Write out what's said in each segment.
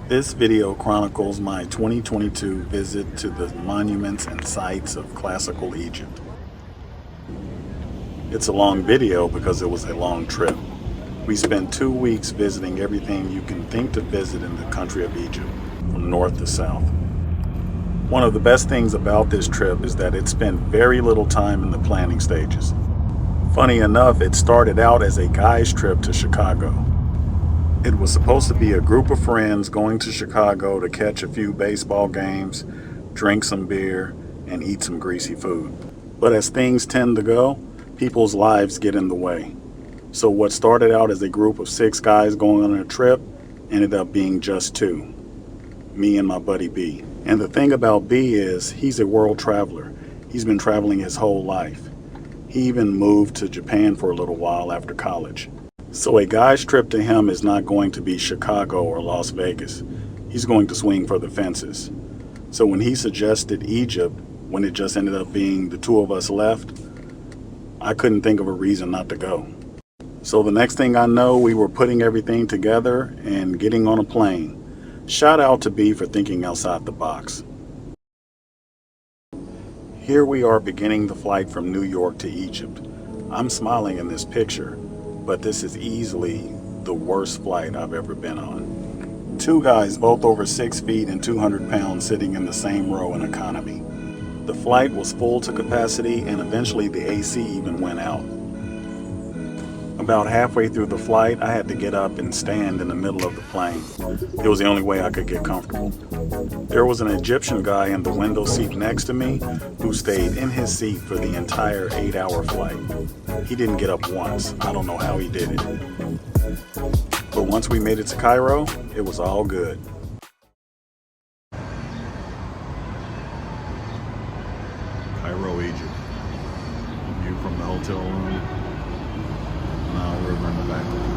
This video chronicles my 2022 visit to the monuments and sites of classical Egypt. It's a long video because it was a long trip. We spent 2 weeks visiting everything you can think to visit in the country of Egypt, from north to south. One of the best things about this trip is that it spent very little time in the planning stages. Funny enough, it started out as a guy's trip to Chicago. It was supposed to be a group of friends going to Chicago to catch a few baseball games, drink some beer, and eat some greasy food. But as things tend to go, people's lives get in the way. So what started out as a group of 6 guys going on a trip ended up being just 2. Me and my buddy B. And the thing about B is he's a world traveler. He's been traveling his whole life. He even moved to Japan for a little while after college. So a guy's trip to him is not going to be Chicago or Las Vegas. He's going to swing for the fences. So when he suggested Egypt, when it just ended up being the 2 of us left, I couldn't think of a reason not to go. So the next thing I know, we were putting everything together and getting on a plane. Shout out to B for thinking outside the box. Here we are beginning the flight from New York to Egypt. I'm smiling in this picture, but this is easily the worst flight I've ever been on. 2 guys, both over 6 feet and 200 pounds, sitting in the same row in economy. The flight was full to capacity and eventually the AC even went out. About halfway through the flight, I had to get up and stand in the middle of the plane. It was the only way I could get comfortable. There was an Egyptian guy in the window seat next to me who stayed in his seat for the entire 8-hour flight. He didn't get up once. I don't know how he did it. But once we made it to Cairo, it was all good. Cairo, Egypt. View from the hotel room. Nile River in the background.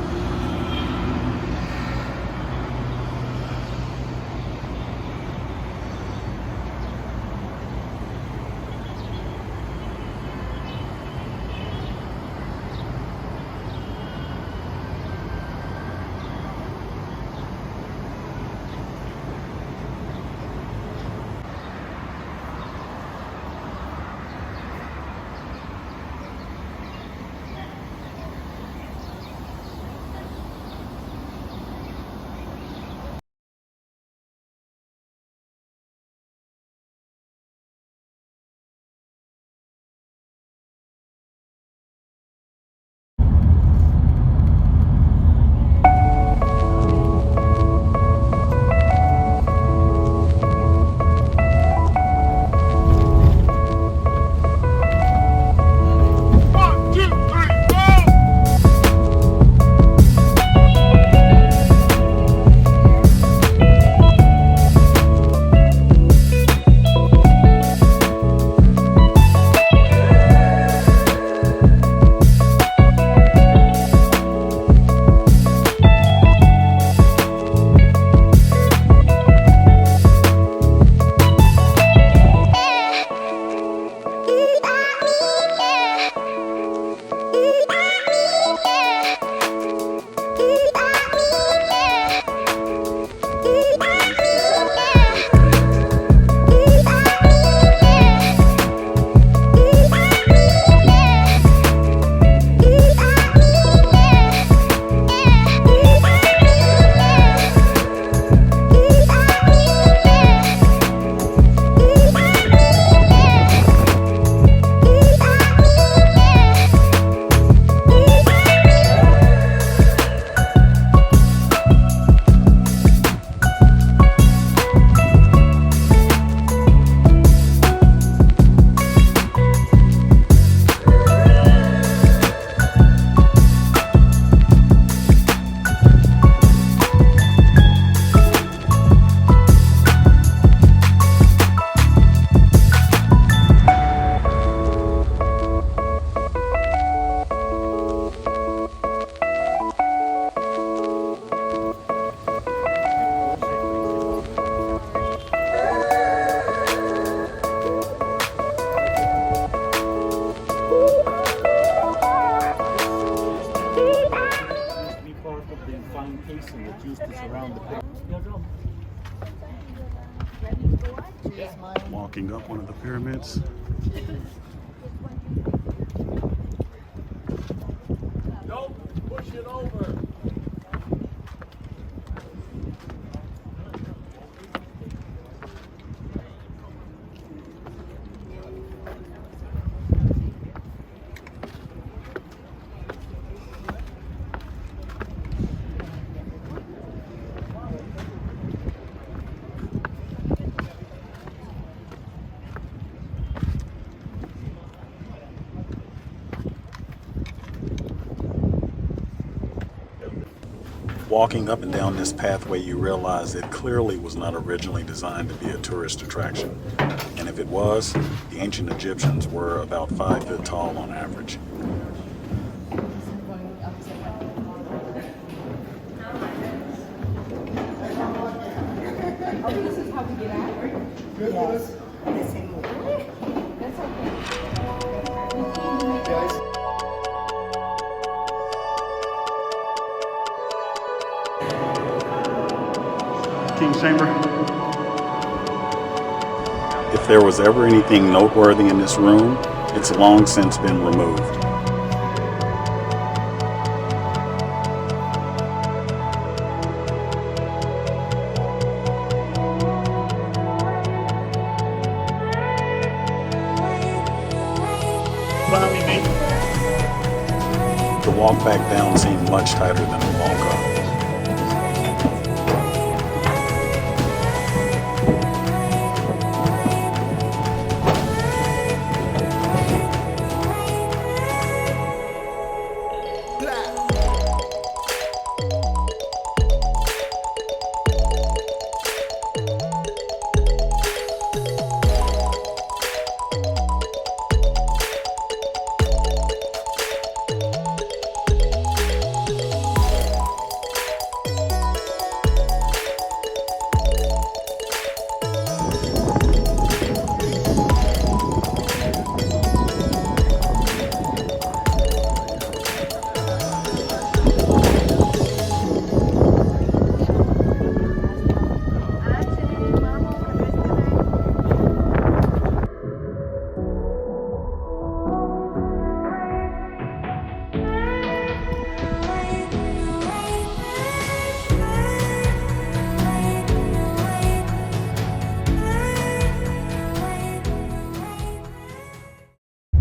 of the fine casing that's used to surround the pyramid. Walking up one of the pyramids. Don't push it over. Walking up and down this pathway, you realize it clearly was not originally designed to be a tourist attraction. And if it was, the ancient Egyptians were about 5 foot tall on average. Oh, this is how we get out? Yes. The same way. That's okay. King's Chamber. If there was ever anything noteworthy in this room, it's long since been removed. The walk back down seemed much tighter than the walk up.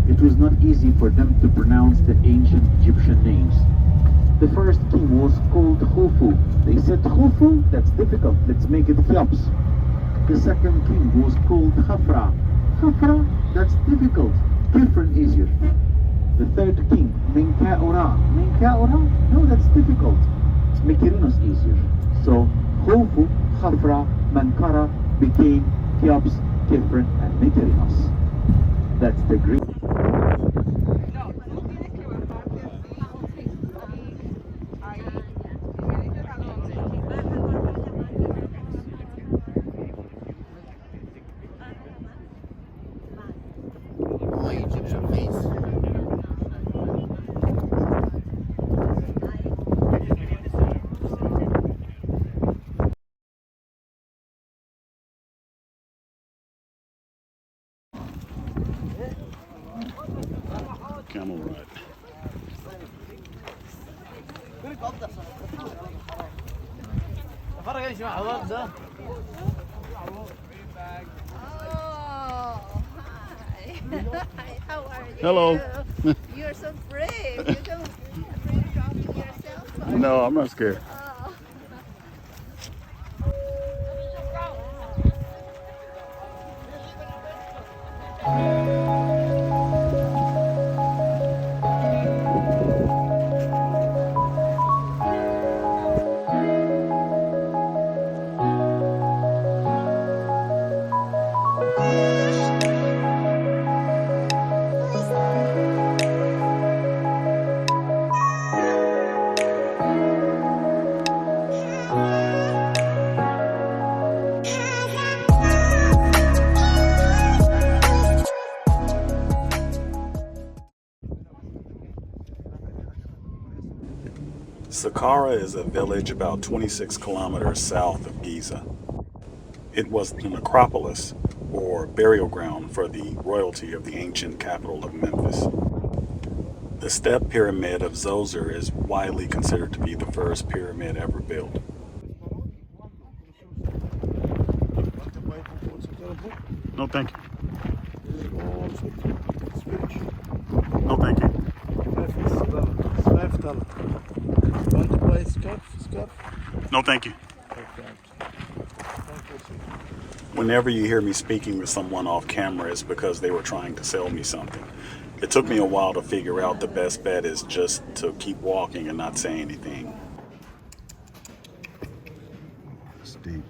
It was not easy for them to pronounce the ancient Egyptian names. The first king was called Khufu. They said, Khufu, that's difficult, let's make it Cheops. The second king was called Khafra. Khafra, that's difficult, Kefren easier. The third king, Menkaura. Menkaura, no, that's difficult, Mykerinos easier. So Khufu, Khafra, Menkara became Cheops, Kefren, and Mykerinos. That's the Greek. Camel ride. Hi, how are you? Hello. You're so brave. You don't afraid of dropping yourself? Or? No, I'm not scared. Oh. Saqqara is a village about 26 kilometers south of Giza. It was the necropolis, or burial ground, for the royalty of the ancient capital of Memphis. The step pyramid of Zoser is widely considered to be the first pyramid ever built. No, thank you. No, thank you. Want to buy scarf? No, thank you. Whenever you hear me speaking with someone off camera, it's because they were trying to sell me something. It took me a while to figure out the best bet is just to keep walking and not say anything. It's deep.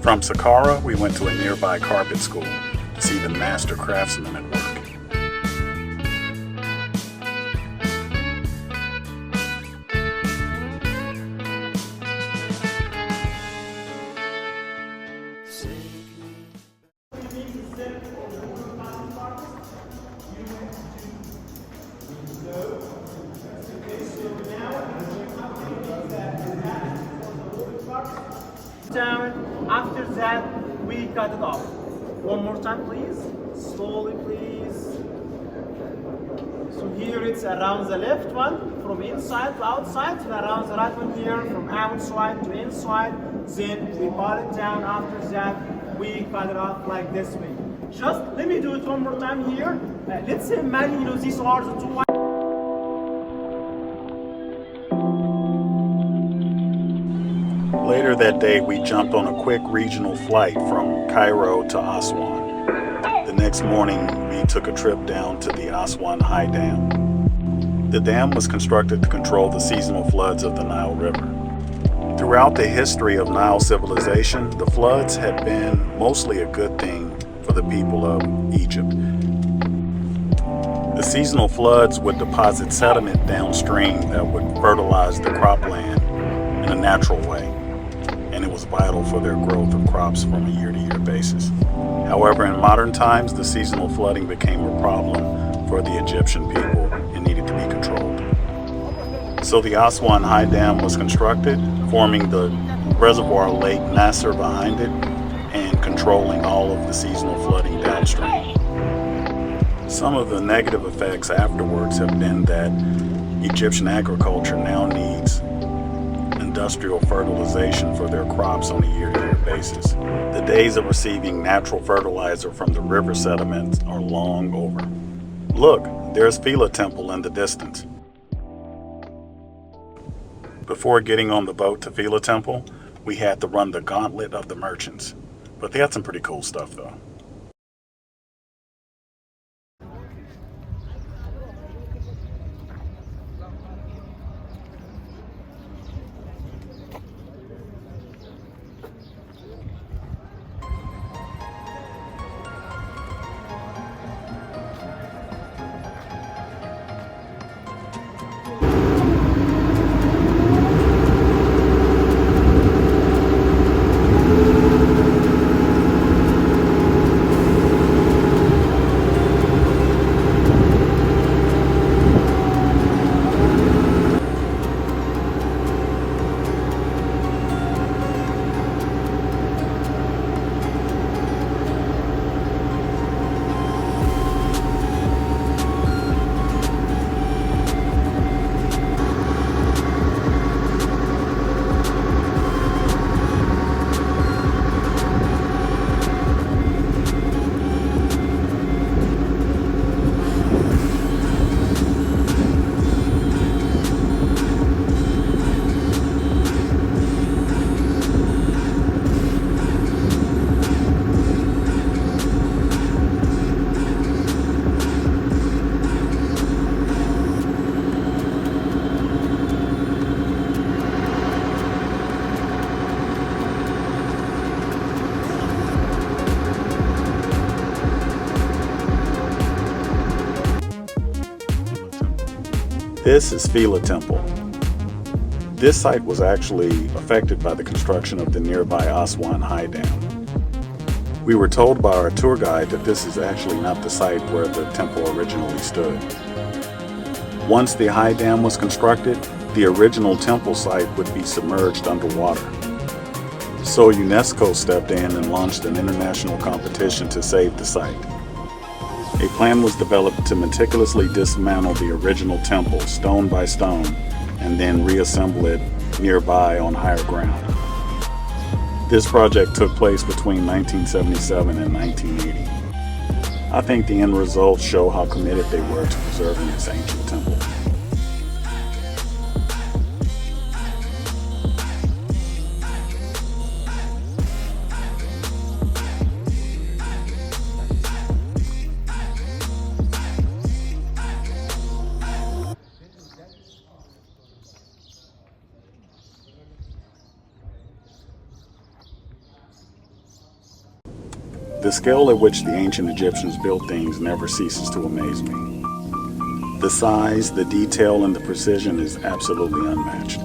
From Saqqara, we went to a nearby carpet school to see the master craftsmen at work. Down. After that, we cut it off. One more time, please. Slowly, please. So here it's around the left one, from inside to outside, and around the right one here, from outside to inside. Then we pull it down. After that, we cut it off like this way. Just let me do it one more time here. Let's imagine, these are the two. Later that day, we jumped on a quick regional flight from Cairo to Aswan. The next morning, we took a trip down to the Aswan High Dam. The dam was constructed to control the seasonal floods of the Nile River. Throughout the history of Nile civilization, the floods had been mostly a good thing for the people of Egypt. The seasonal floods would deposit sediment downstream that would fertilize the cropland in a natural way, and it was vital for their growth of crops from a year-to-year basis. However, in modern times, the seasonal flooding became a problem for the Egyptian people and needed to be controlled. So the Aswan High Dam was constructed, forming the reservoir Lake Nasser behind it and controlling all of the seasonal flooding downstream. Some of the negative effects afterwards have been that Egyptian agriculture now needs industrial fertilization for their crops on a year-to-year basis. The days of receiving natural fertilizer from the river sediments are long over. Look, there's Philae Temple in the distance. Before getting on the boat to Philae Temple, we had to run the gauntlet of the merchants. But they had some pretty cool stuff though. This is Philae Temple. This site was actually affected by the construction of the nearby Aswan High Dam. We were told by our tour guide that this is actually not the site where the temple originally stood. Once the high dam was constructed, the original temple site would be submerged underwater. So UNESCO stepped in and launched an international competition to save the site. A plan was developed to meticulously dismantle the original temple stone by stone and then reassemble it nearby on higher ground. This project took place between 1977 and 1980. I think the end results show how committed they were to preserving this ancient temple. The scale at which the ancient Egyptians built things never ceases to amaze me. The size, the detail, and the precision is absolutely unmatched.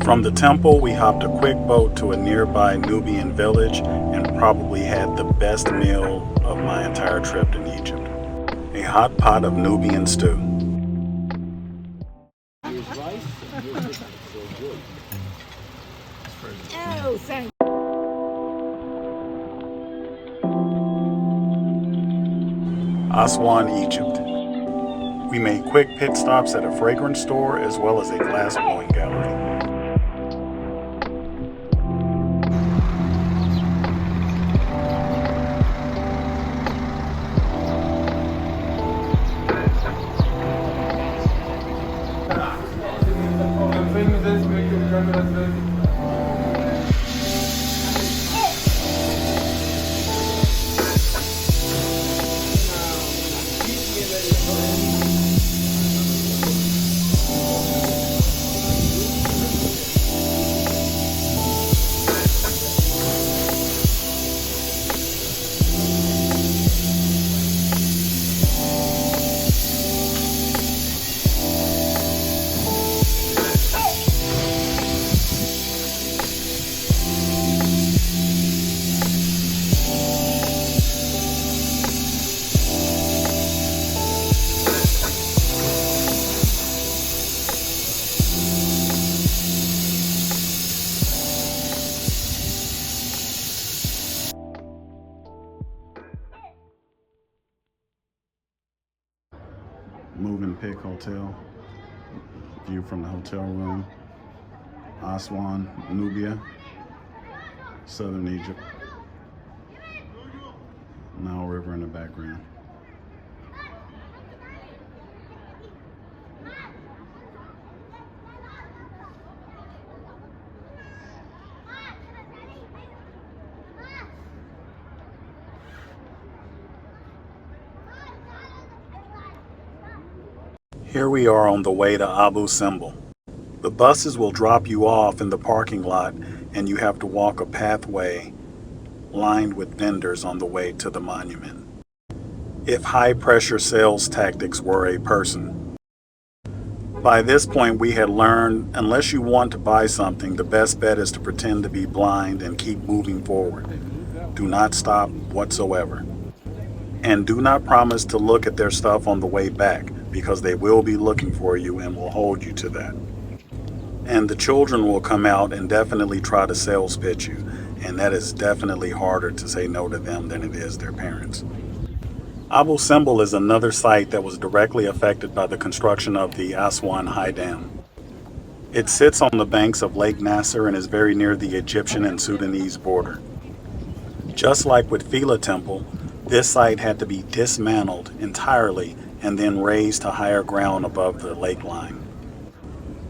From the temple, we hopped a quick boat to a nearby Nubian village and probably had the best meal of my entire trip in Egypt. A hot pot of Nubian stew. Oh, thank Aswan, Egypt. We made quick pit stops at a fragrance store as well as a glass blowing gallery. Moving Pick Hotel. View from the hotel room. Aswan, Nubia, southern Egypt. Nile River in the background. Here we are on the way to Abu Simbel. The buses will drop you off in the parking lot and you have to walk a pathway lined with vendors on the way to the monument. If high pressure sales tactics were a person. By this point we had learned unless you want to buy something, the best bet is to pretend to be blind and keep moving forward. Do not stop whatsoever. And do not promise to look at their stuff on the way back, because they will be looking for you and will hold you to that. And the children will come out and definitely try to sales pitch you, and that is definitely harder to say no to them than it is their parents. Abu Simbel is another site that was directly affected by the construction of the Aswan High Dam. It sits on the banks of Lake Nasser and is very near the Egyptian and Sudanese border. Just like with Philae Temple, this site had to be dismantled entirely and then raised to higher ground above the lake line.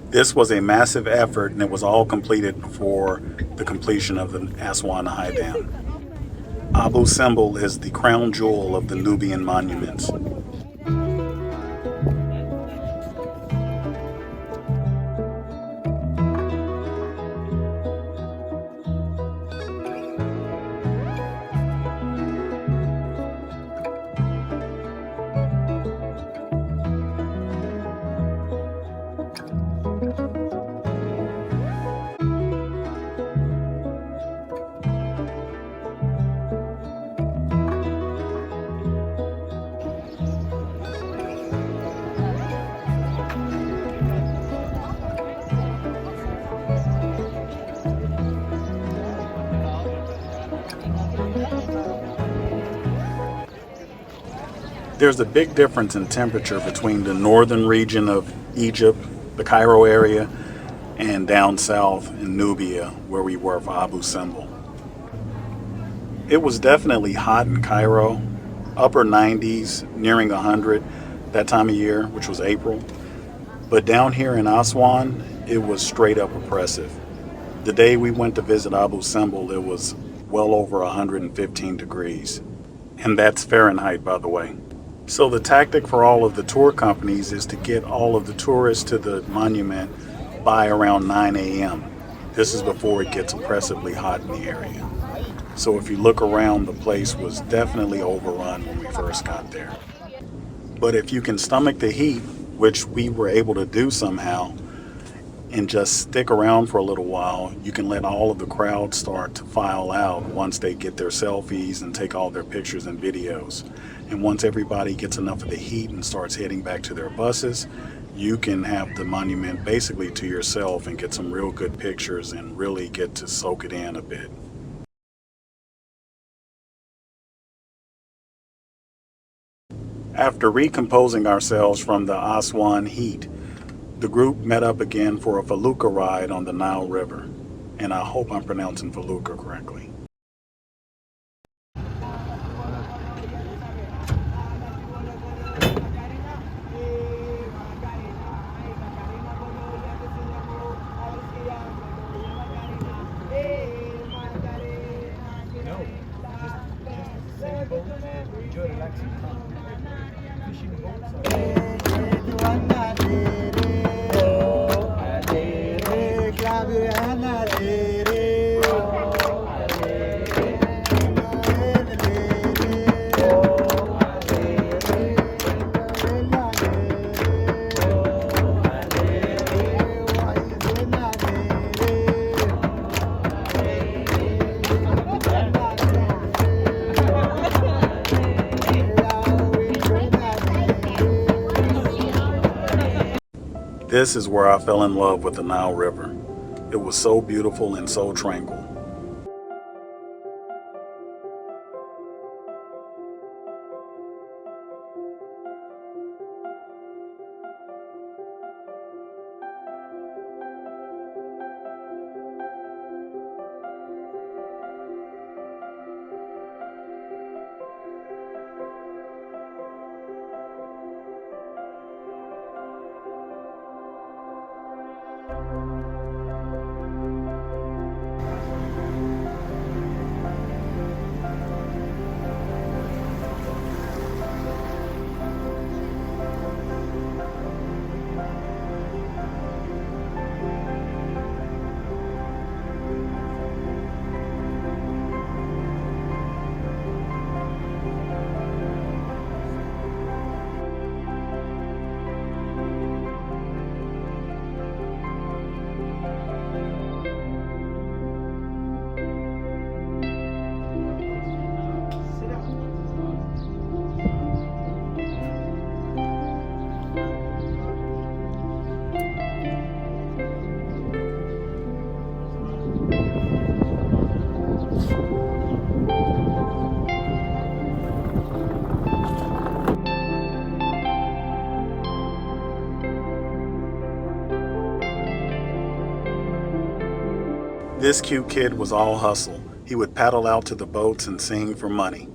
This was a massive effort, and it was all completed before the completion of the Aswan High Dam. Abu Simbel is the crown jewel of the Nubian monuments. There's a big difference in temperature between the northern region of Egypt, the Cairo area, and down south in Nubia, where we were for Abu Simbel. It was definitely hot in Cairo, upper 90s, nearing 100 that time of year, which was April. But down here in Aswan, it was straight up oppressive. The day we went to visit Abu Simbel, it was well over 115 degrees. And that's Fahrenheit, by the way. So the tactic for all of the tour companies is to get all of the tourists to the monument by around 9 a.m. This is before it gets oppressively hot in the area. So if you look around, the place was definitely overrun when we first got there. But if you can stomach the heat, which we were able to do somehow, and just stick around for a little while, you can let all of the crowd start to file out once they get their selfies and take all their pictures and videos. And once everybody gets enough of the heat and starts heading back to their buses, you can have the monument basically to yourself and get some real good pictures and really get to soak it in a bit. After recomposing ourselves from the Aswan heat, the group met up again for a Felucca ride on the Nile River. And I hope I'm pronouncing Felucca correctly. This is where I fell in love with the Nile River. It was so beautiful and so tranquil. This cute kid was all hustle. He would paddle out to the boats and sing for money.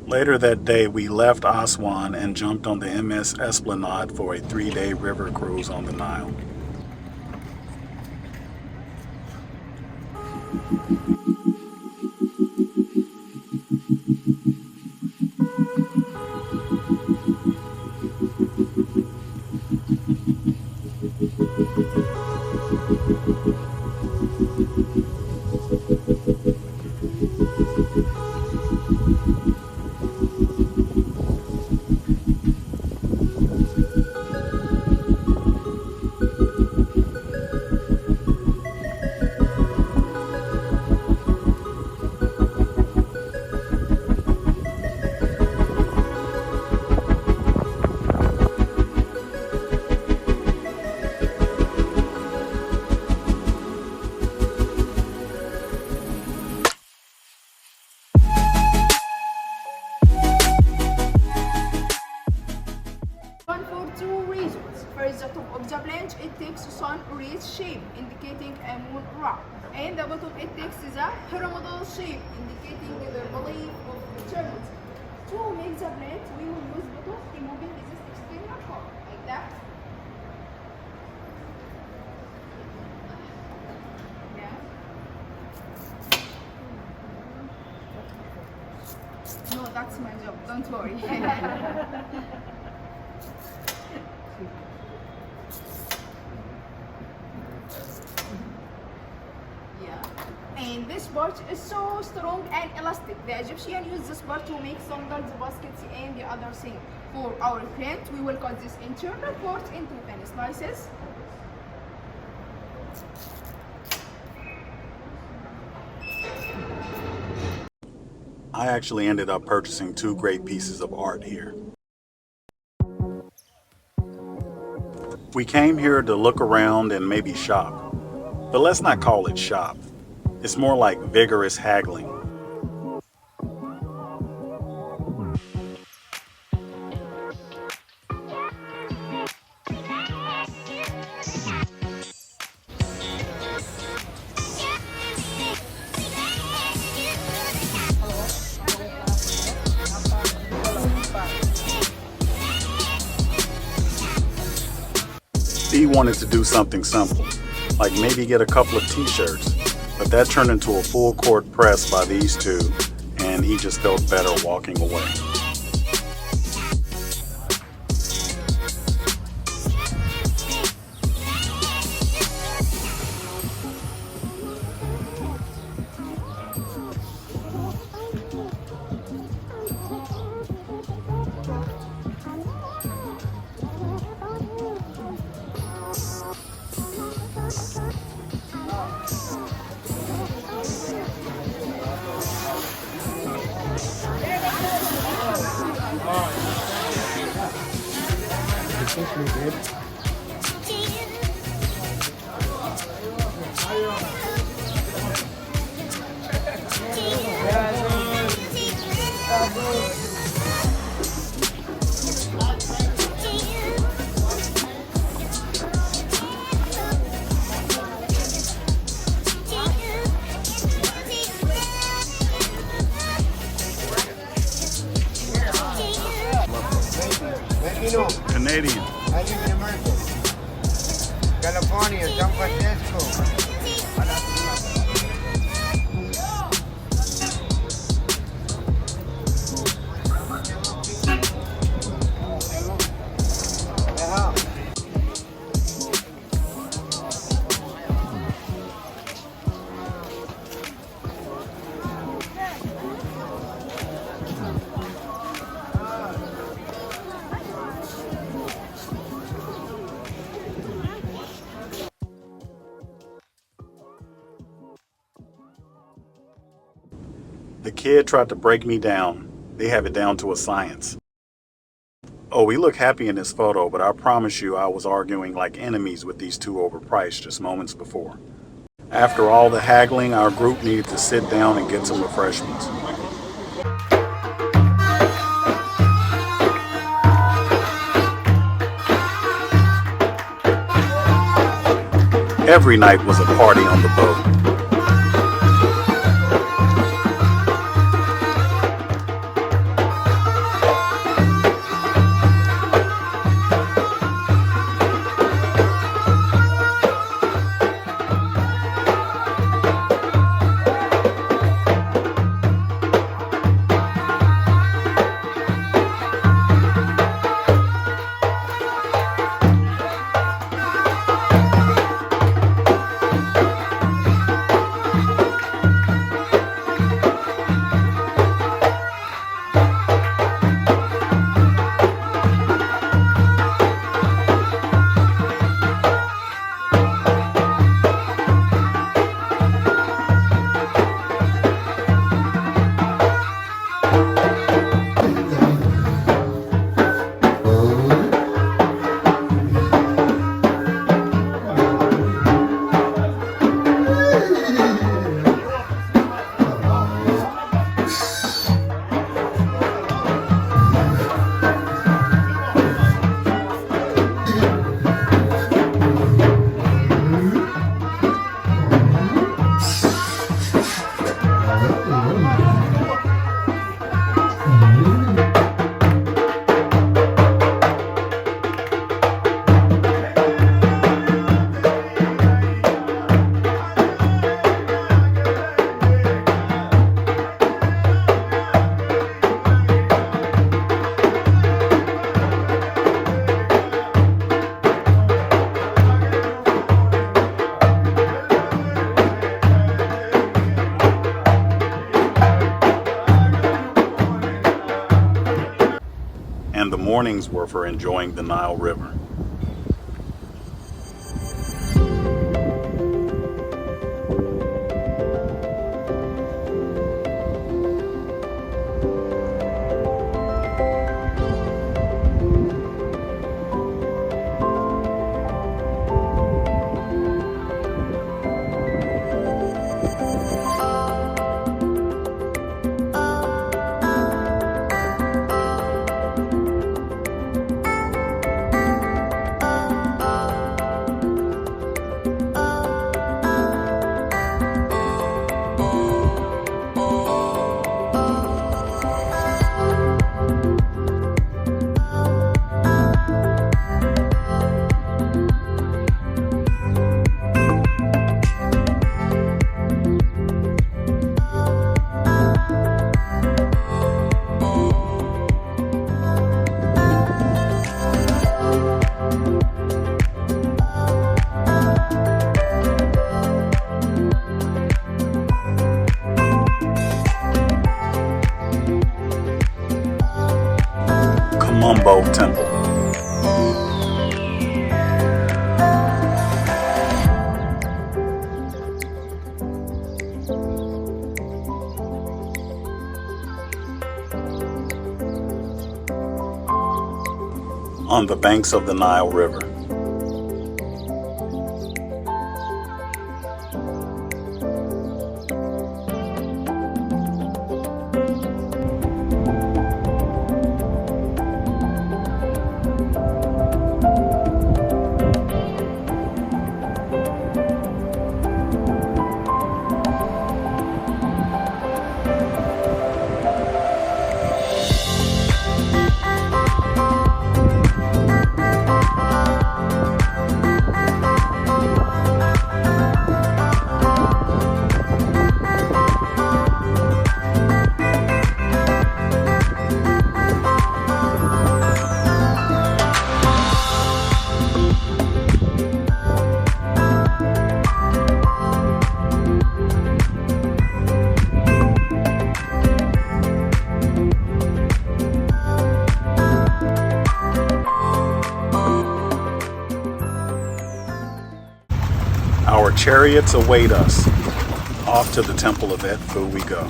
Later that day, we left Aswan and jumped on the MS Esplanade for a 3-day river cruise on the Nile. It takes sun rays shape indicating a moon rock, and the bottom it takes the pyramidal shape indicating the belief of eternity. To make the planet, we will use bottom removing this external part like that. Yeah. No, that's my job. Don't worry. And this part is so strong and elastic. The Egyptians use this part to make sandals, baskets, and the other thing. For our print, we will cut this internal part into thin slices. I actually ended up purchasing 2 great pieces of art here. We came here to look around and maybe shop, but let's not call it shop. It's more like vigorous haggling. He wanted to do something simple, like maybe get a couple of t-shirts. But that turned into a full court press by these two, and he just felt better walking away. Canadian. I live in America. California, San Francisco. The kid tried to break me down. They have it down to a science. Oh, we look happy in this photo, but I promise you I was arguing like enemies with these two overpriced just moments before. After all the haggling, our group needed to sit down and get some refreshments. Every night was a party on the boat. And the mornings were for enjoying the Nile River. Kom Ombo Temple. On the banks of the Nile River. Our chariots await us. Off to the temple of Edfu we go.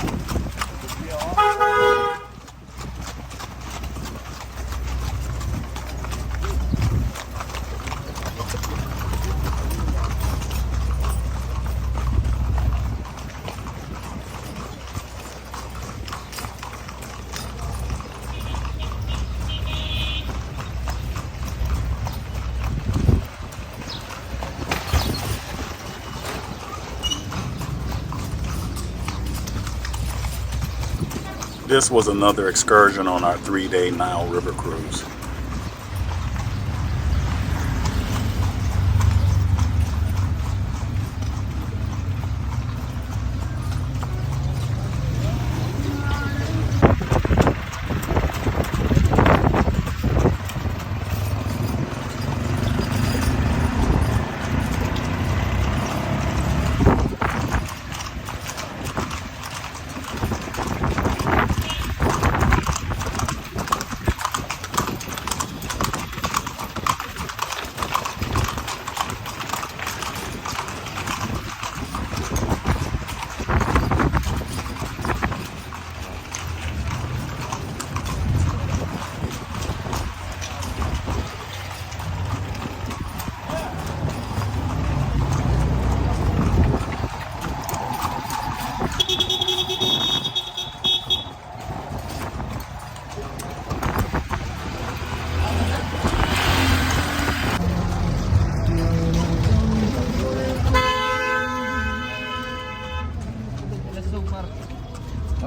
This was another excursion on our 3-day Nile River cruise.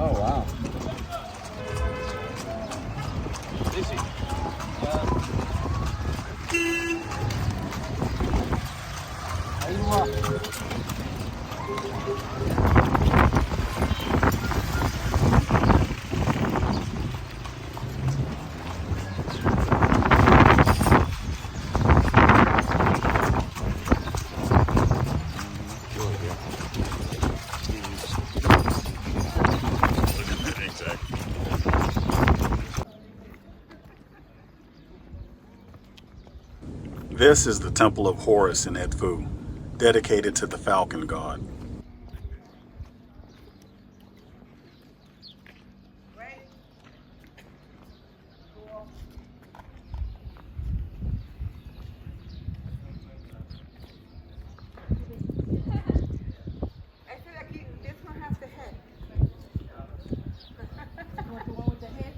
Oh, wow. This is the Temple of Horus in Edfu, dedicated to the falcon god. This one has the head. You want the one with the head?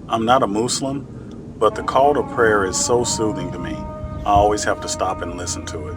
I'm not a Muslim, but the call to prayer is so soothing to me. I always have to stop and listen to it.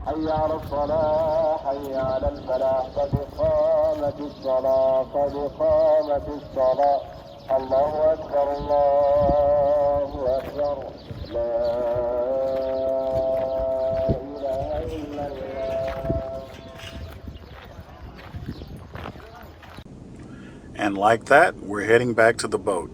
حي على الصلاة حي على الفلاح قد قامت الصلاة قد قامت الصلاة الله أكبر الله أكبر لا إله إلا الله. And like that, we're heading back to the boat.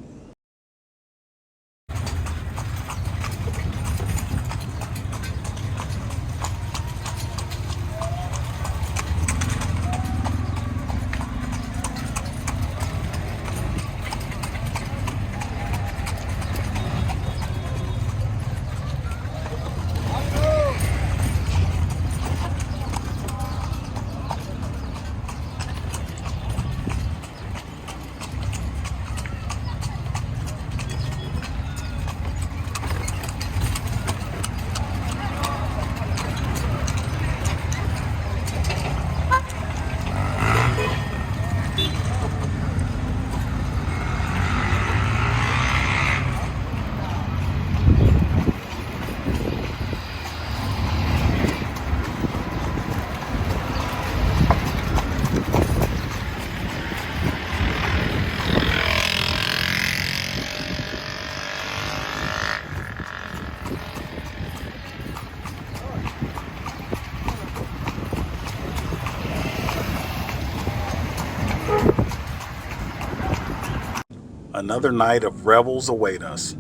Another night of revels await us.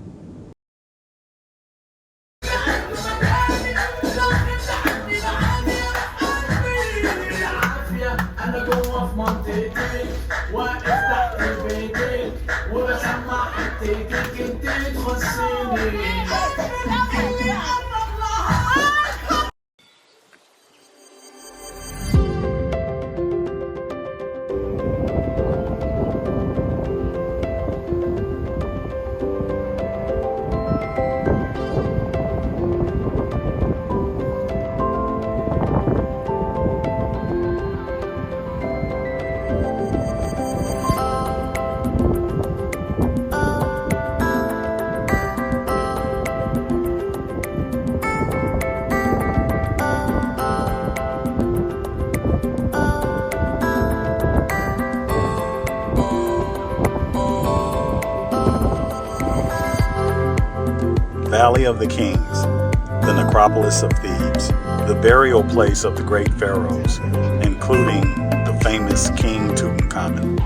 Valley of the Kings, the necropolis of Thebes, the burial place of the great pharaohs, including the famous King Tutankhamun.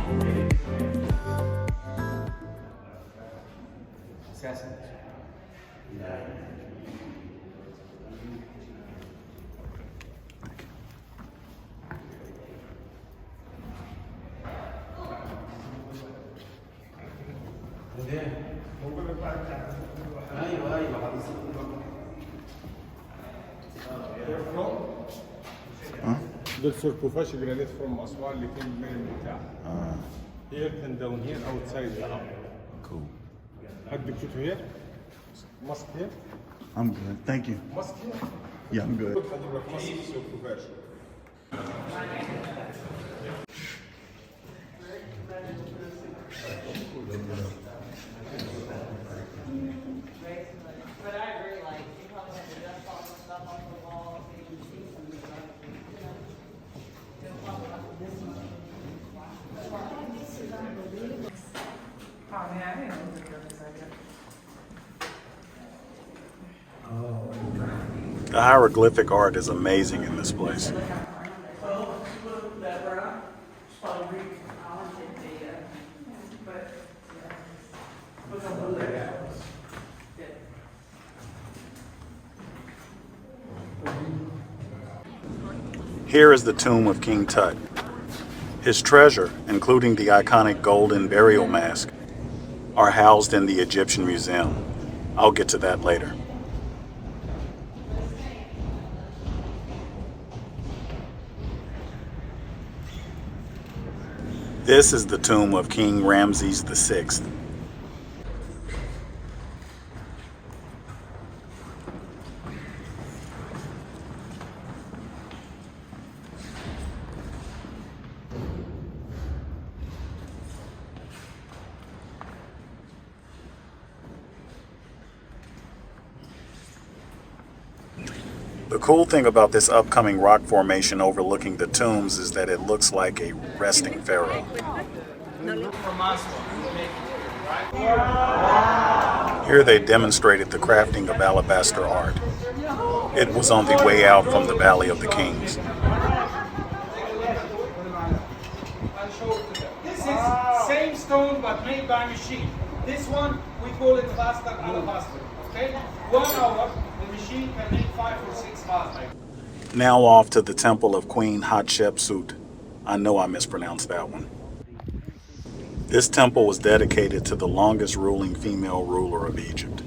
The sarcophagus granite from Aswan looking very metal. Here and down here, outside the up. Cool. Had the put here? Must here? I'm good. Thank you. Must here? Yeah, I'm good. Put حضرتك must sarcophagus. But I agree, like, you probably have to dust all the stuff off the walls so you can see some of the stuff, you know? They'll probably have this one. Oh, man, I didn't know the purpose of it. The hieroglyphic art is amazing in this place. Here is the tomb of King Tut. His treasure, including the iconic golden burial mask, are housed in the Egyptian Museum. I'll get to that later. This is the tomb of King Ramses VI. The cool thing about this upcoming rock formation overlooking the tombs is that it looks like a resting pharaoh. Here they demonstrated the crafting of alabaster art. It was on the way out from the Valley of the Kings. This is same stone but made by machine. This one we call it plaster alabaster. Okay? 1 hour the machine can make 5 or 6 vases. Now off to the temple of Queen Hatshepsut. I know I mispronounced that one. This temple was dedicated to the longest ruling female ruler of Egypt.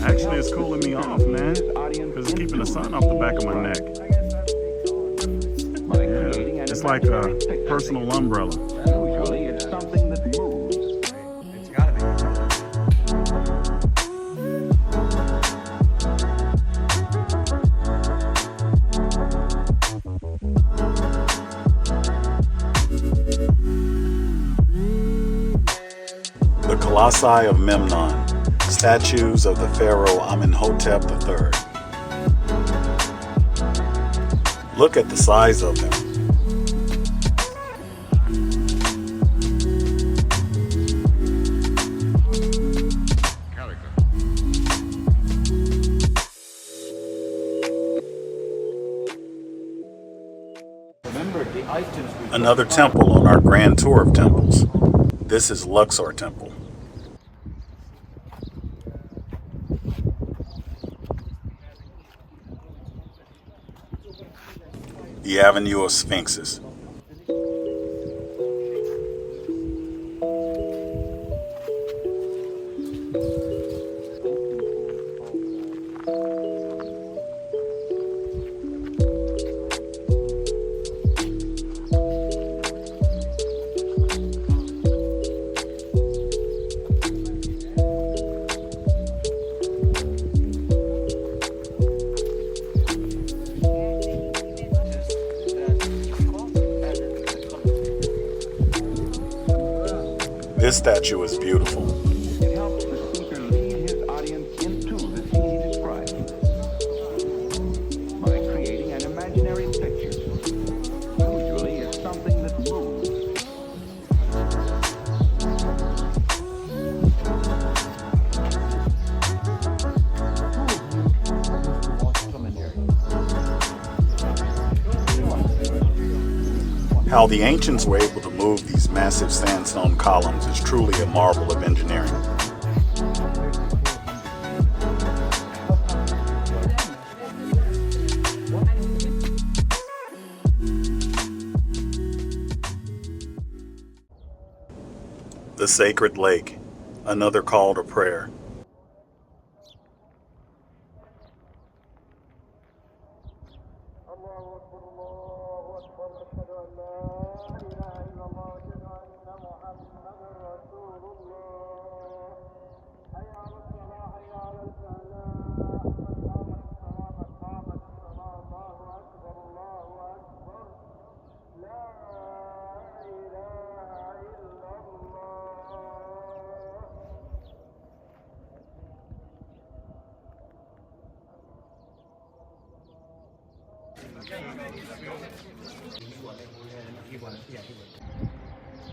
Actually, it's cooling me off, man, because it's keeping the sun off the back of my neck. Yeah, it's like a personal umbrella. Colossi of Memnon, statues of the pharaoh Amenhotep III. Look at the size of them. Another temple on our grand tour of temples. This is Luxor Temple. The Avenue of Sphinxes. This statue is beautiful. It helps the speaker lead his audience into the scene he describes by creating an imaginary picture. Usually it's something that moves. How the ancients were able to move these massive sandstone columns is truly a marvel of engineering. The Sacred Lake, another call to prayer.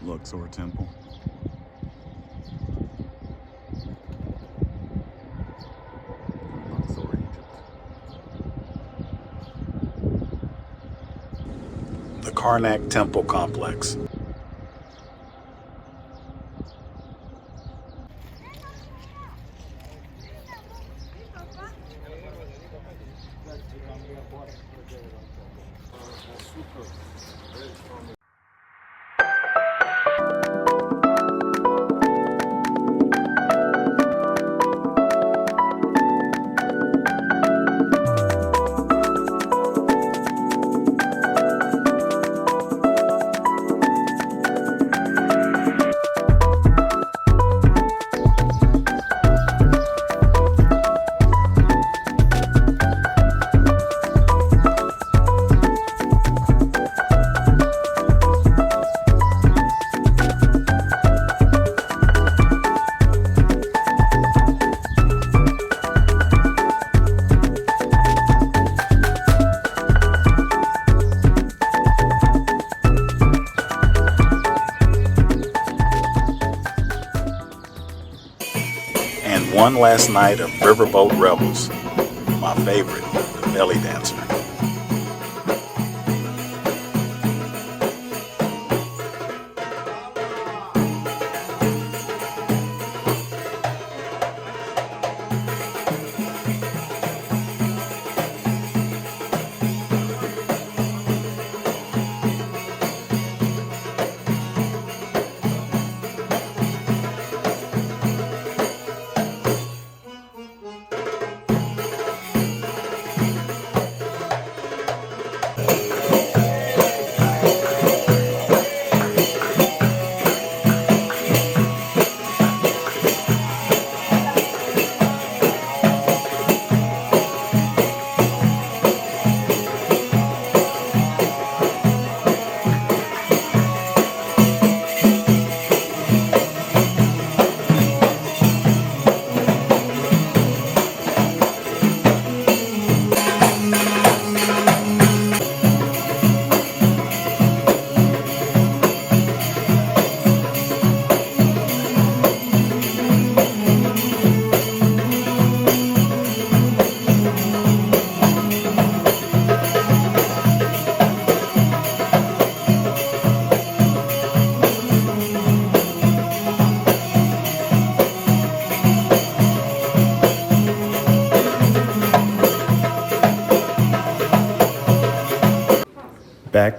Luxor Temple. Luxor, Egypt. The Karnak Temple Complex. One last night of riverboat revels. My favorite, the belly dancer.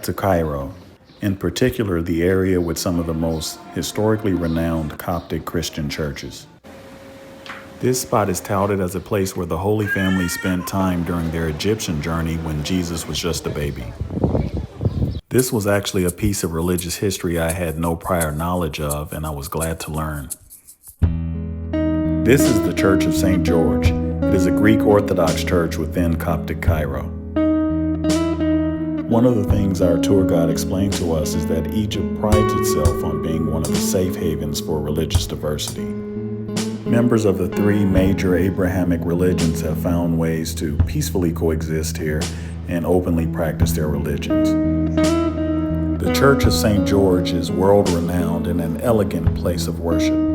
back to Cairo, in particular the area with some of the most historically renowned Coptic Christian churches. This spot is touted as a place where the Holy Family spent time during their Egyptian journey when Jesus was just a baby. This was actually a piece of religious history I had no prior knowledge of, and I was glad to learn. This is the Church of St. George. It is a Greek Orthodox church within Coptic Cairo. One of the things our tour guide explained to us is that Egypt prides itself on being one of the safe havens for religious diversity. Members of the three major Abrahamic religions have found ways to peacefully coexist here and openly practice their religions. The Church of St. George is world-renowned and an elegant place of worship.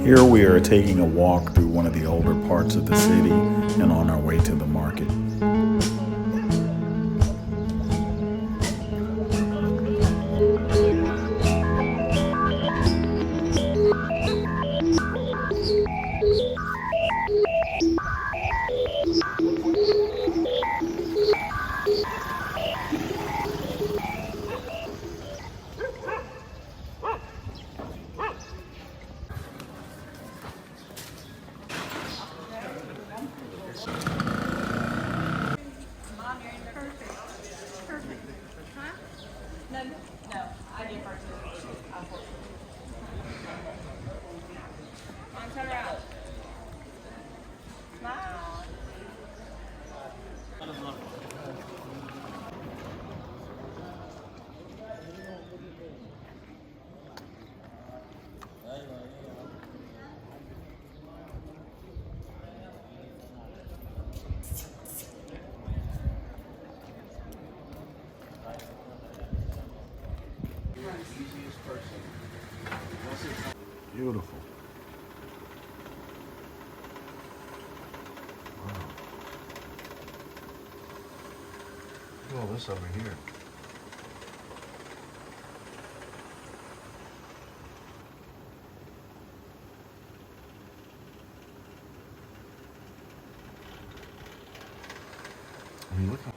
Here we are taking a walk through one of the older parts of the city and on our way to the market. Beautiful. Wow. Look at all this over here. I mean, look how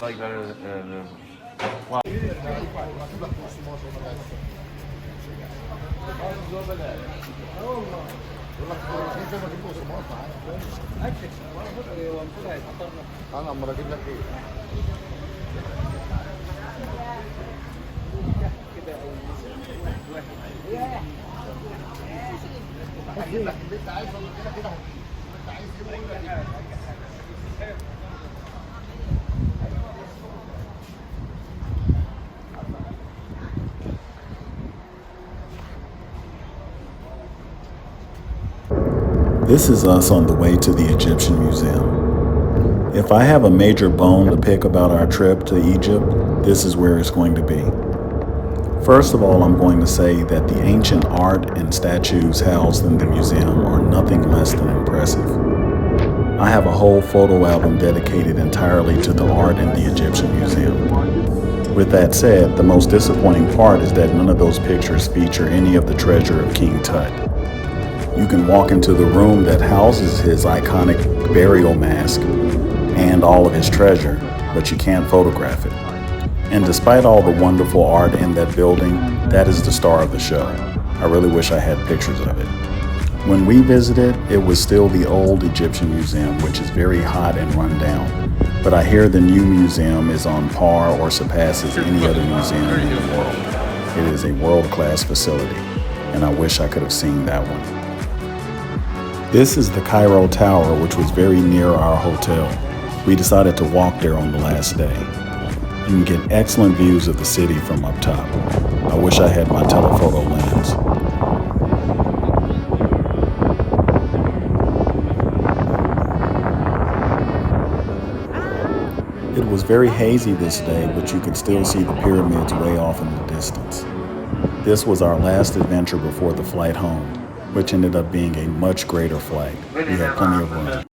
like better than wow. This is us on the way to the Egyptian Museum. If I have a major bone to pick about our trip to Egypt, this is where it's going to be. First of all, I'm going to say that the ancient art and statues housed in the museum are nothing less than impressive. I have a whole photo album dedicated entirely to the art in the Egyptian Museum. With that said, the most disappointing part is that none of those pictures feature any of the treasure of King Tut. You can walk into the room that houses his iconic burial mask and all of his treasure, but you can't photograph it. And despite all the wonderful art in that building, that is the star of the show. I really wish I had pictures of it. When we visited, it was still the old Egyptian Museum, which is very hot and run down. But I hear the new museum is on par or surpasses any other museum in the world. It is a world-class facility, and I wish I could have seen that one. This is the Cairo Tower, which was very near our hotel. We decided to walk there on the last day. You can get excellent views of the city from up top. I wish I had my telephoto lens. It was very hazy this day, but you could still see the pyramids way off in the distance. This was our last adventure before the flight home, which ended up being a much greater flight. We had plenty of room.